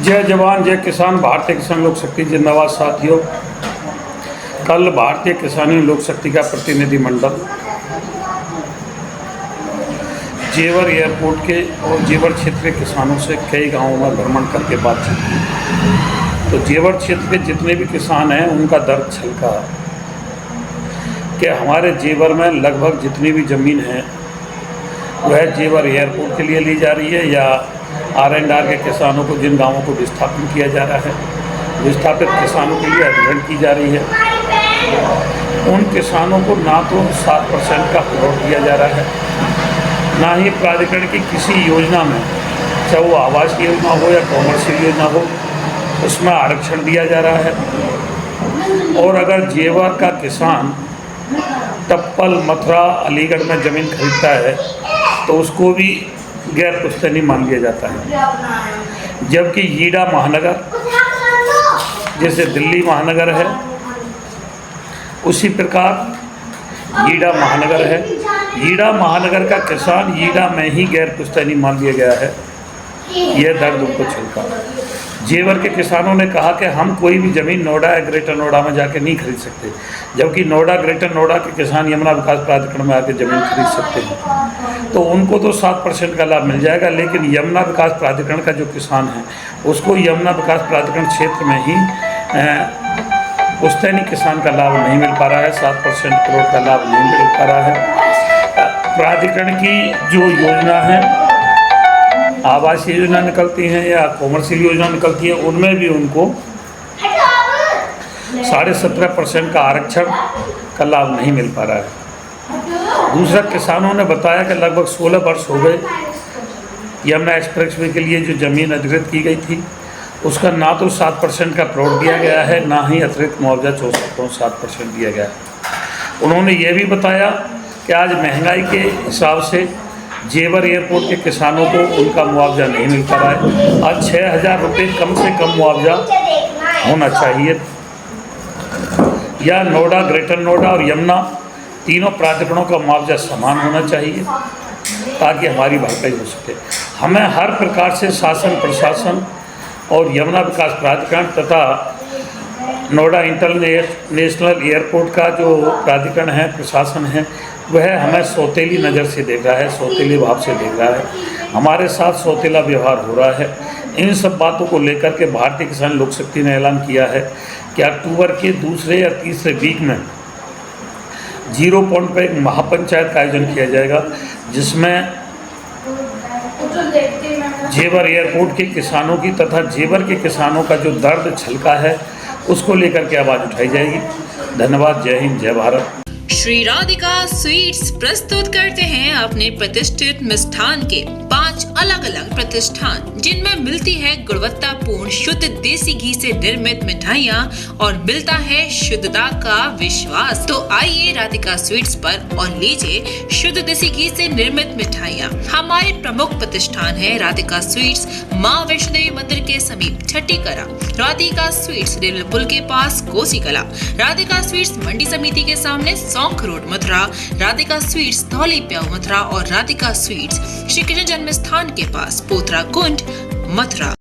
जय जवान जय किसान। भारतीय किसान लोक शक्ति जिंदाबाद। साथियों, कल भारतीय किसान लोक शक्ति का प्रतिनिधिमंडल जेवर एयरपोर्ट के और जेवर क्षेत्र के किसानों से कई गांवों में भ्रमण करके बातचीत की। तो जेवर क्षेत्र के जितने भी किसान हैं उनका दर्द छलका कि हमारे जेवर में लगभग जितनी भी ज़मीन है वह जेवर एयरपोर्ट के लिए ली जा रही है या R&R के किसानों को, जिन गांवों को विस्थापन किया जा रहा है, विस्थापित किसानों के लिए अधिग्रहण की जा रही है। उन किसानों को ना तो 7% का प्लॉट दिया जा रहा है, ना ही प्राधिकरण की किसी योजना में, चाहे वो आवास की योजना हो या कॉमर्शियल योजना हो, उसमें आरक्षण दिया जा रहा है। और अगर जेवर का किसान टप्पल, मथुरा, अलीगढ़ में ज़मीन खरीदता है तो उसको भी गैर पुश्तैनी मान लिया जाता है। जबकि ईडा महानगर, जैसे दिल्ली महानगर है उसी प्रकार ईडा महानगर है। ईडा महानगर का किसान ईडा में ही गैर पुश्तैनी मान लिया गया है। यह दर्द उनको छलका। जेवर के किसानों ने कहा कि हम कोई भी ज़मीन नोएडा या ग्रेटर नोएडा में जाके नहीं खरीद सकते, जबकि नोएडा, ग्रेटर नोएडा के किसान यमुना विकास प्राधिकरण में आके ज़मीन खरीद सकते हैं। तो उनको तो 7% का लाभ मिल जाएगा, लेकिन यमुना विकास प्राधिकरण का जो किसान है उसको यमुना विकास प्राधिकरण क्षेत्र में ही पुश्तैनी किसान का लाभ नहीं मिल पा रहा है। 7% करोड़ का लाभ नहीं मिल पा रहा है। प्राधिकरण की जो योजना है, आवासीय योजना निकलती हैं या कॉमर्शियल योजना निकलती है, उनमें भी उनको 17.5% का आरक्षण का लाभ नहीं मिल पा रहा है। दूसरा, किसानों ने बताया कि लगभग 16 वर्ष हो गए यमुना एक्सप्रेसवे के लिए जो ज़मीन अधिग्रहित की गई थी उसका ना तो 7% का प्लॉट दिया गया है, ना ही अतिरिक्त मुआवजा 7% दिया गया है। उन्होंने ये भी बताया कि आज महंगाई के हिसाब से जेवर एयरपोर्ट के किसानों को उनका मुआवजा नहीं मिल पा रहा है। आज 6,000 रुपये कम से कम मुआवजा होना चाहिए, या नोएडा, ग्रेटर नोएडा और यमुना तीनों प्राधिकरणों का मुआवजा समान होना चाहिए ताकि हमारी भरपाई हो सके। हमें हर प्रकार से शासन, प्रशासन और यमुना विकास प्राधिकरण तथा नोएडा इंटरनेशनल एयरपोर्ट का जो प्राधिकरण है, प्रशासन है, वह हमें सौतेली नज़र से देख रहा है, सौतेली भाव से देख रहा है। हमारे साथ सौतेला व्यवहार हो रहा है। इन सब बातों को लेकर के भारतीय किसान लोक शक्ति ने ऐलान किया है कि अक्टूबर के दूसरे या तीसरे वीक में 0 पॉइंट पर एक महापंचायत का आयोजन किया जाएगा, जिसमें जेवर एयरपोर्ट के किसानों की तथा जेवर के किसानों का जो दर्द छलका है उसको लेकर के आवाज़ उठाई जाएगी। धन्यवाद। जय हिंद, जय भारत। श्री राधिका स्वीट्स प्रस्तुत करते हैं अपने प्रतिष्ठित मिष्ठान के 5 अलग अलग प्रतिष्ठान, जिनमें मिलती है गुणवत्तापूर्ण शुद्ध देसी घी से निर्मित मिठाइयाँ और मिलता है शुद्धता का विश्वास। तो आइए राधिका स्वीट्स पर और लीजिए शुद्ध देसी घी से निर्मित मिठाइयाँ। हमारे प्रमुख प्रतिष्ठान है राधिका स्वीट्स, माँ वैष्णो देवी मंदिर के समीप छठी कला, राधिका स्वीट्स रेलवे पुल के पास कोसी कला, राधिका स्वीट्स मंडी समिति के सामने सौंख रोड मथुरा, राधिका स्वीट्स धौली प्याऊ मथुरा और राधिका स्वीट्स श्री कृष्ण जन्म स्थान के पास पोथरा कुंड मथुरा।